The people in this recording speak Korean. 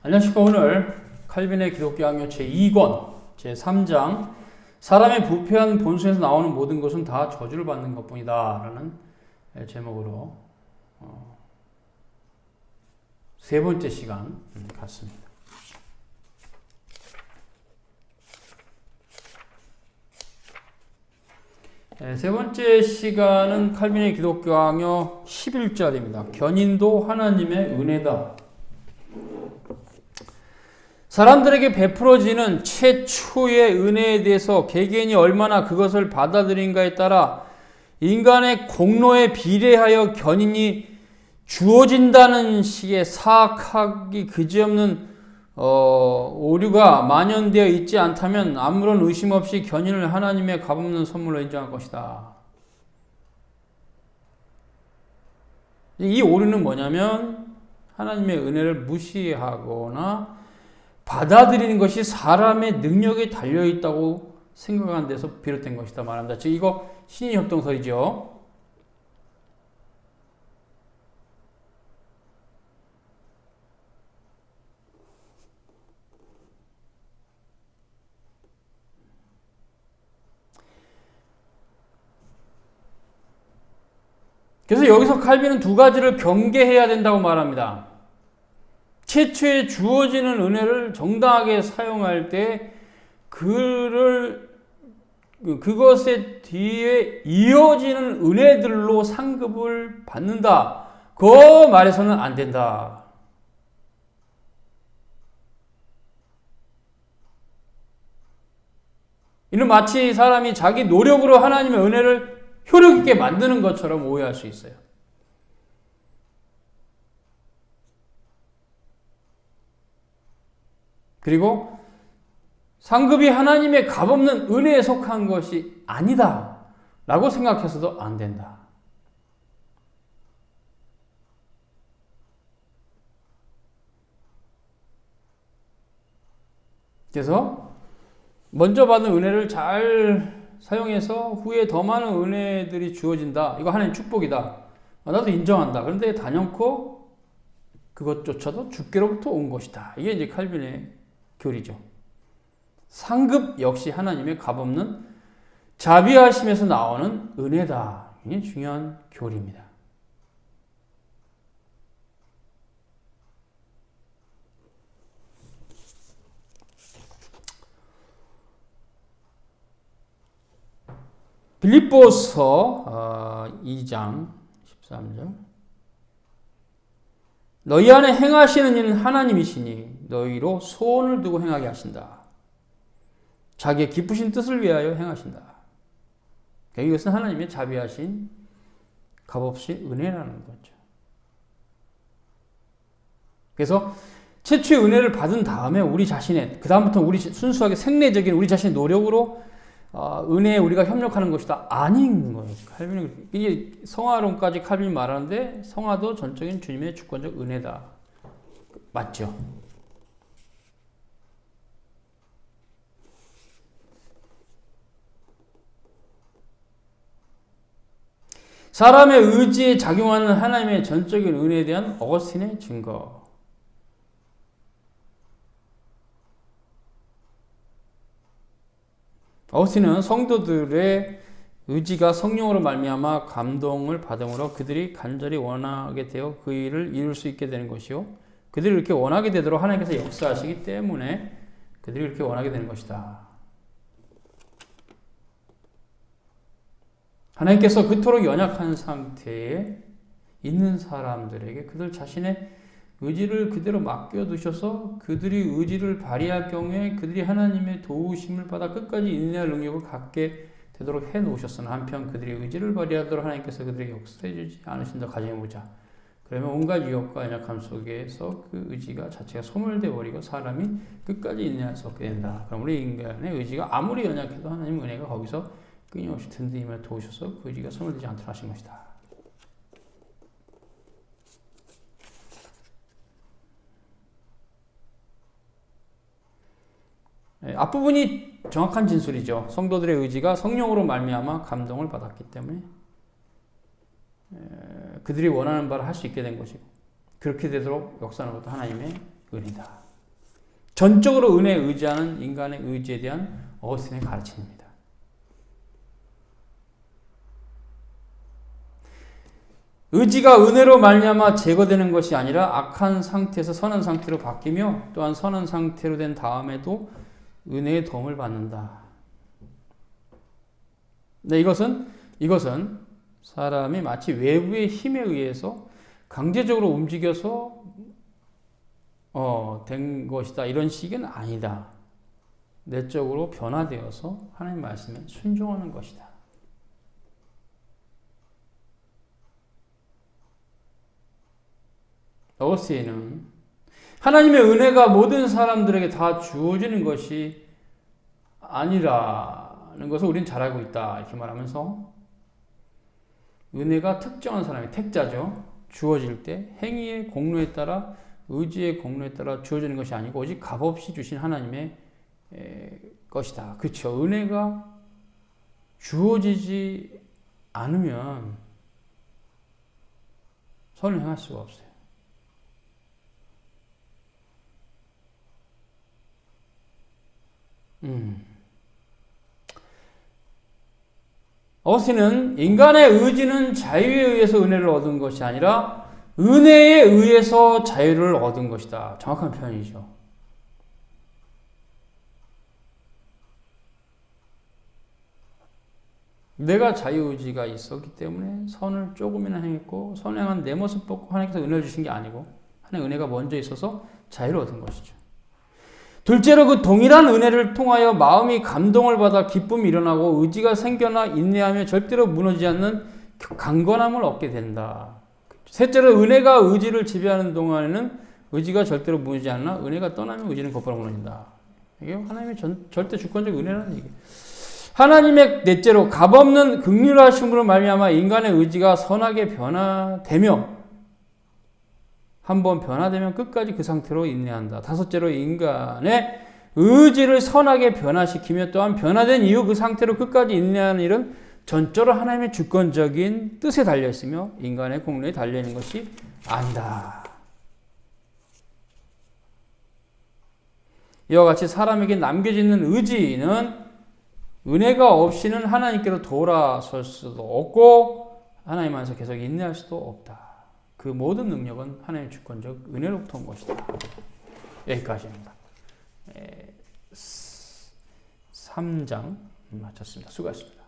안녕하십니까. 오늘 칼빈의 기독교 강요 제2권 제3장 사람의 부패한 본성에서 나오는 모든 것은 다 저주를 받는 것뿐이다 라는 제목으로 세 번째 시간 같습니다. 세 번째 시간은 칼빈의 기독교 강요 11절입니다. 견인도 하나님의 은혜다. 사람들에게 베풀어지는 최초의 은혜에 대해서 개개인이 얼마나 그것을 받아들인가에 따라 인간의 공로에 비례하여 견인이 주어진다는 식의 사악하기 그지없는 오류가 만연되어 있지 않다면 아무런 의심 없이 견인을 하나님의 값없는 선물로 인정할 것이다. 이 오류는 뭐냐면 하나님의 은혜를 무시하거나 받아들이는 것이 사람의 능력에 달려있다고 생각한 데서 비롯된 것이다 말합니다. 즉 이거 신인협동설이죠. 그래서 여기서 칼빈은 두 가지를 경계해야 된다고 말합니다. 최초에 주어지는 은혜를 정당하게 사용할 때 그것의 뒤에 이어지는 은혜들로 상급을 받는다. 그 말에서는 안 된다. 이는 마치 사람이 자기 노력으로 하나님의 은혜를 효력 있게 만드는 것처럼 오해할 수 있어요. 그리고 상급이 하나님의 값없는 은혜에 속한 것이 아니다 라고 생각해서도 안 된다. 그래서 먼저 받은 은혜를 잘 사용해서 후에 더 많은 은혜들이 주어진다. 이거 하나님의 축복이다. 나도 인정한다. 그런데 단연코 그것조차도 주께로부터 온 것이다. 이게 이제 칼빈의 교리죠. 상급 역시 하나님의 값없는 자비하심에서 나오는 은혜다. 이게 중요한 교리입니다. 빌립보서 2장 13절 너희 안에 행하시는 이는 하나님이시니 너희로 소원을 두고 행하게 하신다. 자기의 기쁘신 뜻을 위하여 행하신다. 이것은 하나님의 자비하신 값없이 은혜라는 거죠. 그래서 최초의 은혜를 받은 다음에 우리 자신의 그 다음부터 우리 순수하게 생리적인 우리 자신의 노력으로 은혜에 우리가 협력하는 것이다. 아닌 거예요. 칼빈은 이게 성화론까지 칼빈이 말하는데 성화도 전적인 주님의 주권적 은혜다. 맞죠? 사람의 의지에 작용하는 하나님의 전적인 은혜에 대한 어거스틴의 증거. 어거스틴은 성도들의 의지가 성령으로 말미암아 감동을 받음으로 그들이 간절히 원하게 되어 그 일을 이룰 수 있게 되는 것이요. 그들이 이렇게 원하게 되도록 하나님께서 역사하시기 때문에 그들이 이렇게 원하게 되는 것이다. 하나님께서 그토록 연약한 상태에 있는 사람들에게 그들 자신의 의지를 그대로 맡겨두셔서 그들이 의지를 발휘할 경우에 그들이 하나님의 도우심을 받아 끝까지 인내할 능력을 갖게 되도록 해놓으셨으나 한편 그들이 의지를 발휘하도록 하나님께서 그들에게 역사해주지 않으신다 가정해보자. 그러면 온갖 유혹과 연약함 속에서 그 의지가 자체가 소멸되어 버리고 사람이 끝까지 인내할 수 없게 된다. 그럼 우리 인간의 의지가 아무리 연약해도 하나님 은혜가 거기서 끊임없이 든든히 도우셔서 그 의지가 소멸되지 않도록 하신 것이다. 앞부분이 정확한 진술이죠. 성도들의 의지가 성령으로 말미암아 감동을 받았기 때문에 그들이 원하는 바를 할 수 있게 된 것이고 그렇게 되도록 역사하는 것도 하나님의 은혜다. 전적으로 은혜에 의지하는 인간의 의지에 대한 어거스틴의 가르침입니다. 의지가 은혜로 말미암아 제거되는 것이 아니라 악한 상태에서 선한 상태로 바뀌며 또한 선한 상태로 된 다음에도 은혜의 도움을 받는다. 네, 이것은 사람이 마치 외부의 힘에 의해서 강제적으로 움직여서 된 것이다. 이런 식은 아니다. 내적으로 변화되어서 하나님 말씀에 순종하는 것이다. 어거스틴은 하나님의 은혜가 모든 사람들에게 다 주어지는 것이 아니라는 것을 우리는 잘 알고 있다. 이렇게 말하면서 은혜가 특정한 사람의 택자죠. 주어질 때 행위의 공로에 따라 의지의 공로에 따라 주어지는 것이 아니고 오직 값없이 주신 하나님의 것이다. 그렇죠. 은혜가 주어지지 않으면 선을 행할 수가 없어요. 어거스틴은 인간의 의지는 자유에 의해서 은혜를 얻은 것이 아니라 은혜에 의해서 자유를 얻은 것이다. 정확한 표현이죠. 내가 자유의지가 있었기 때문에 선을 조금이나 행했고 선행한 내 모습 보고 하나님께서 은혜를 주신 게 아니고 하나님의 은혜가 먼저 있어서 자유를 얻은 것이죠. 둘째로 그 동일한 은혜를 통하여 마음이 감동을 받아 기쁨이 일어나고 의지가 생겨나 인내하며 절대로 무너지지 않는 강건함을 얻게 된다. 셋째로 은혜가 의지를 지배하는 동안에는 의지가 절대로 무너지지 않나 은혜가 떠나면 의지는 곧바로 무너진다. 이게 하나님의 절대 주권적 은혜라는 얘기예요. 하나님의 넷째로 값없는 긍휼하심으로 말미암아 인간의 의지가 선하게 변화되며 한번 변화되면 끝까지 그 상태로 인내한다. 다섯째로 인간의 의지를 선하게 변화시키며 또한 변화된 이후 그 상태로 끝까지 인내하는 일은 전적으로 하나님의 주권적인 뜻에 달려있으며 인간의 공로에 달려있는 것이 아니다. 이와 같이 사람에게 남겨지는 의지는 은혜가 없이는 하나님께로 돌아설 수도 없고 하나님 안에서 계속 인내할 수도 없다. 그 모든 능력은 하나님의 주권적 은혜로부터 온 것이다. 여기까지입니다. 3장 마쳤습니다. 수고하셨습니다.